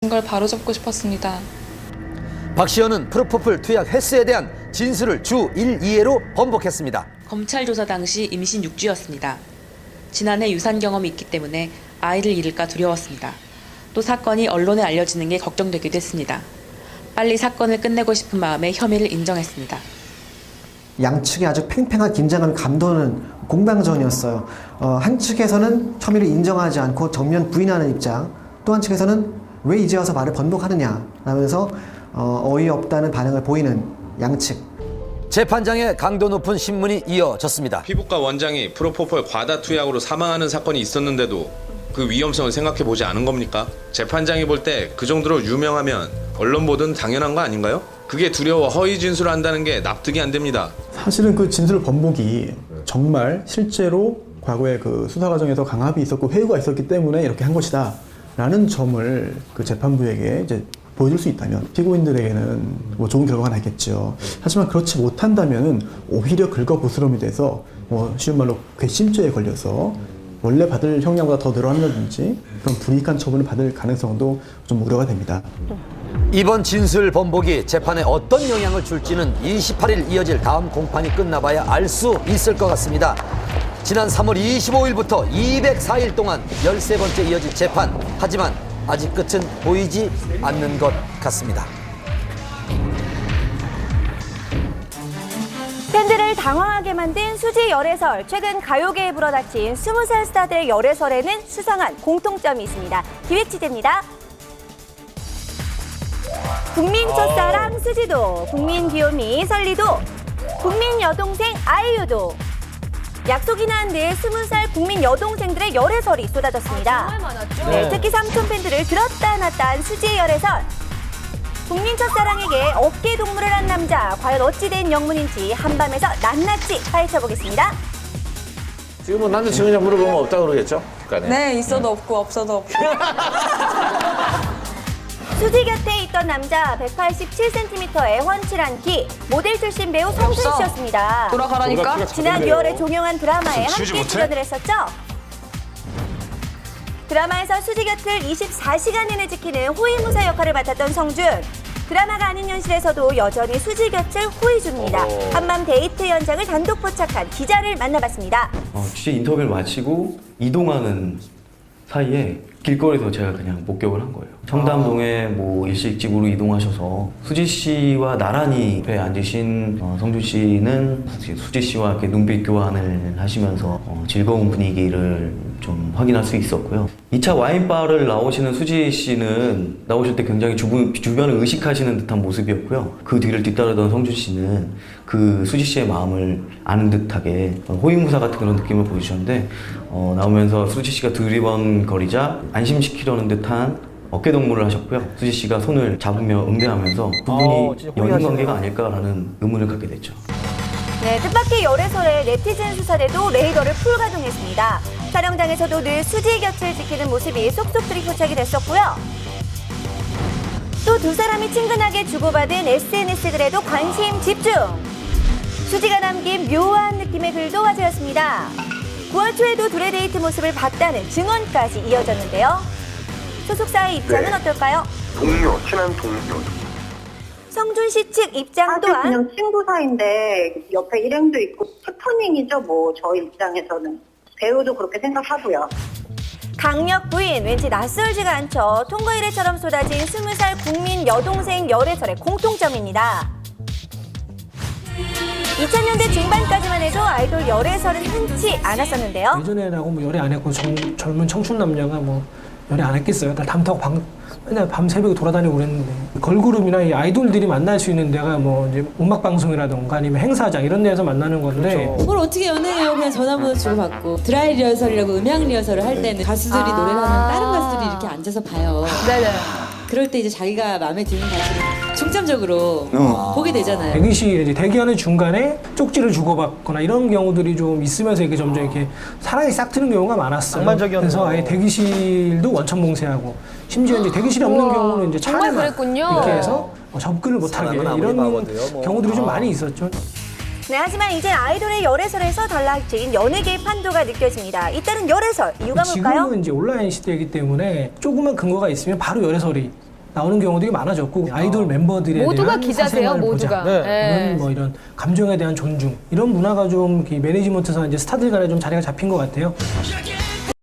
걸 바로잡고 싶었습니다. 박시현은 프로포폴 투약 횟수에 대한 진술을 주 1, 2회로 번복했습니다. 검찰 조사 당시 임신 6주였습니다. 지난해 유산 경험이 있기 때문에 아이를 잃을까 두려웠습니다. 또 사건이 언론에 알려지는 게 걱정되기도 했습니다. 빨리 사건을 끝내고 싶은 마음에 혐의를 인정했습니다. 양측의 아주 팽팽한 긴장감이 감도는 공방전이었어요. 한 측에서는 혐의를 인정하지 않고 정면 부인하는 입장, 또 한 측에서는 왜 이제 와서 말을 번복하느냐 라면서 어이없다는 반응을 보이는 양측. 재판장의 강도 높은 신문이 이어졌습니다. 피부과 원장이 프로포폴 과다 투약으로 사망하는 사건이 있었는데도 그 위험성을 생각해보지 않은 겁니까? 재판장이 볼 때 그 정도로 유명하면 언론 보도는 당연한 거 아닌가요? 그게 두려워 허위 진술을 한다는 게 납득이 안 됩니다. 사실은 그 진술 번복이 정말 실제로 과거에 그 수사 과정에서 강압이 있었고 회유가 있었기 때문에 이렇게 한 것이다 라는 점을 그 재판부에게 이제 보여줄 수 있다면 피고인들에게는 뭐 좋은 결과가 나겠죠. 하지만 그렇지 못한다면은 오히려 긁어부스럼이 돼서 뭐 쉬운 말로 괘씸죄에 걸려서 원래 받을 형량보다 더 늘어난다든지 그런 불이익한 처분을 받을 가능성도 좀 우려가 됩니다. 이번 진술 번복이 재판에 어떤 영향을 줄지는 28일 이어질 다음 공판이 끝나봐야 알 수 있을 것 같습니다. 지난 3월 25일부터 204일 동안 13번째 이어질 재판. 하지만 아직 끝은 보이지 않는 것 같습니다. 팬들을 당황하게 만든 수지 열애설. 최근 가요계에 불어닥친 20살 스타들의 열애설에는 수상한 공통점이 있습니다. 기획 취재입니다. 국민 첫사랑 수지도, 국민 귀요미 설리도, 국민 여동생 아이유도. 약속이나 한 듯 20살 국민 여동생들의 열애설이 쏟아졌습니다. 정말 많았죠? 네, 특히 삼촌 팬들을 들었다 놨다 한 수지의 열애설. 국민 첫사랑에게 어깨 동무를 한 남자, 과연 어찌 된 영문인지 한밤에서 낱낱이 파헤쳐보겠습니다. 지금 뭐 남자친구냐 물어보면 없다고 그러겠죠? 네, 있어도 없고 없어도 없고. 수지 곁에 있던 남자 187cm의 훤칠한 키, 모델 출신 배우 성준 씨였습니다. 돌아가라니까? 지난 6월에 종영한 드라마에 함께 출연을 했었죠. 드라마에서 수지 곁을 24시간 내내 지키는 호위무사 역할을 맡았던 성준. 드라마가 아닌 현실에서도 여전히 수지 곁을 호위 중입니다. 한밤 데이트 현장을 단독 포착한 기자를 만나봤습니다. 취재 인터뷰를 마치고 이동하는 사이에 길거리에서 제가 그냥 목격을 한 거예요. 청담동에 뭐 일식집으로 이동하셔서 수지 씨와 나란히 옆에 앉으신 성준 씨는 수지 씨와 이렇게 눈빛 교환을 하시면서 즐거운 분위기를 좀 확인할 수 있었고요. 2차 와인바를 나오시는 수지 씨는 나오실 때 굉장히 주변을 의식하시는 듯한 모습이었고요. 그 뒤를 뒤따르던 성준 씨는 그 수지 씨의 마음을 아는 듯하게 호위무사 같은 그런 느낌을 보여주셨는데 나오면서 수지 씨가 두리번거리자 안심시키려는 듯한 어깨동무를 하셨고요. 수지 씨가 손을 잡으며 응대하면서 두 분이 연인 관계가 아닐까라는 의문을 갖게 됐죠. 네, 뜻밖의 열애설에 네티즌 수사대도 레이더를 풀가동했습니다. 촬영장에서도 늘 수지 곁을 지키는 모습이 속속들이 포착이 됐었고요. 또 두 사람이 친근하게 주고받은 SNS 글에도 관심 집중! 수지가 남긴 묘한 느낌의 글도 화제였습니다. 9월 초에도 둘의 데이트 모습을 봤다는 증언까지 이어졌는데요. 소속사의 입장은 어떨까요? 친한 동료. 성준 씨 측 입장 또한 그냥 친구 사이인데 옆에 일행도 있고 해프닝이죠. 뭐 저희 입장에서는 배우도 그렇게 생각하고요. 강력 부인, 왠지 낯설지가 않죠. 통과 이래처럼 쏟아진 20살 국민 여동생 열애설의 공통점입니다. 2000년대 중반까지만 해도 아이돌 열애설은 흔치 않았었는데요. 예전에라고 뭐 열애 안 했고 젊은 청춘 남녀가 뭐 열애 안 했겠어요. 담 타고 맨날 밤새벽에 돌아다니고 그랬는데 걸그룹이나 이 아이돌들이 만날 수 있는 데가 뭐 이제 음악 방송이라던가 아니면 행사장 이런 데에서 만나는 건데 뭘 어떻게 연애해요? 그냥 전화번호 주고받고 드라이 리허설이라고 음향 리허설을 할 때는 가수들이 노래를 하면 다른 가수들이 이렇게 앉아서 봐요. 네네. 그럴 때 이제 자기가 마음에 드는 가수를 중점적으로 보게 되잖아요. 대기실에 이제 대기하는 중간에 쪽지를 주고받거나 이런 경우들이 좀 있으면서 이렇게 점점 이렇게 사랑이 싹 트는 경우가 많았어요. 그래서 아예 대기실도 원천봉쇄하고 심지어 이제 대기실이 없는 경우는 이제 정말 차례만 그랬군요. 이렇게 해서 접근을 못하게 이런 경우들이 좀 많이 있었죠. 네, 하지만 이제 아이돌의 열애설에서 달라진 연예계의 판도가 느껴집니다. 잇따른 열애설, 이유가 뭘까요? 지금은 이제 온라인 시대이기 때문에 조그만 근거가 있으면 바로 열애설이 나오는 경우들이 많아졌고 아이돌 멤버들에 모두가 대한 기자세요, 사생활 모두가. 보장, 네. 이런 뭐 이런 감정에 대한 존중 이런 문화가 좀 매니지먼트상 이제 스타들 간에 좀 자리가 잡힌 것 같아요.